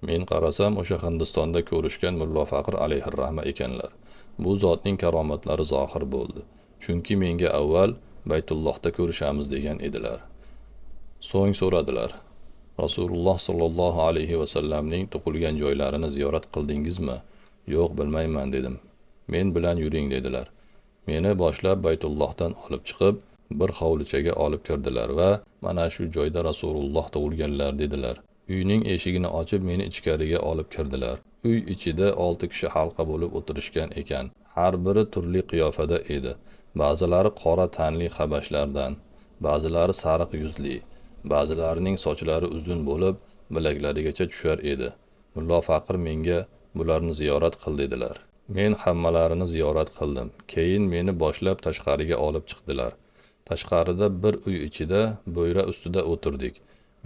Men qarasam o'sha Hindistonda ko'rishgan Mullo Faqir alayhirrahma ekanlar. Bu zotning karomatlari zohir bo'ldi. Chunki menga avval Baytullohda ko'rishamiz degan edilar. So'ng so'radilar: Rasululloh sollallohu alayhi va sallamning tug'ilgan joylarini ziyorat qildingizmi? Yo'q, bilmayman dedim. Men bilan yuring dedilar. Meni boshlab Baytullohdan olib chiqib, bir hovlichaga olib kirdilar va mana shu joyda Rasululloh tug'ilganlar dedilar. Uyning eshigini ochib meni ichkariga olib kirdilar. Uy ichida 6 kishi halqa bo'lib o'tirishgan ekan. Har biri turli qiyofada edi. Ba'zilari qora tanli habashlardan, ba'zilari sariq yuzli, ba'zilarining sochlari uzun bo'lib, bilaklarigacha tushar edi. Mullo Faqir menga bularni ziyorat qil dedilar. Men hammalarini ziyorat qildim. Keyin meni boshlab tashqariga olib chiqdilar. Tashqarida bir uy ichida bo'yra ustida o'tirdik.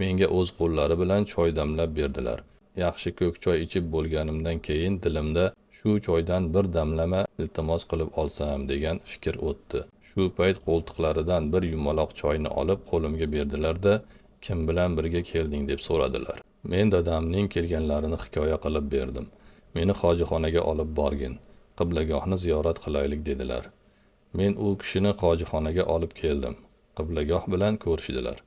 Menga o'z qo'llari bilan choy damlab berdilar. Yaxshi ko'k choy ichib bo'lganimdan keyin dilimda shu choydan bir damlama iltimos qilib olsam degan fikr o'tdi. Shu payt qo'ltiqlaridan bir yumaloq choyni olib qo'limga berdilar-da, kim bilan birga kelding deb so'radilar. Men dadamning kelganlarini hikoya qilib berdim. Meni hojixonaga olib borgin, qiblagohni ziyorat qilaylik dedilar. Men u kishini hojixonaga olib keldim. Qiblagoh bilan ko'rishdilar.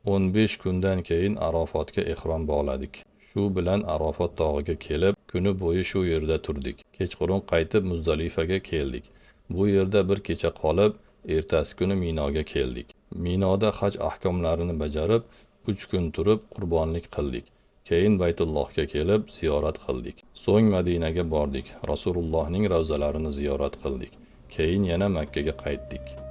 15 kundan keyin Arofotga ehrom bog'ladik. Shu bilan Arofot tog'iga kelib, kuni bo'yi shu yerda turdik. Kechqurun qaytib Muzdalifaga keldik. Bu yerda bir kecha qolib, ertasi kuni Minoga keldik. Minoda haj ahkomlarini bajarib, 3 kun turib qurbonlik qildik. Keyin Baytullohga kelib ziyorat qildik. So'ng Madinaga bordik. Rasulullohning ravzalarini ziyorat qildik. Keyin yana Makkaga qaytdik.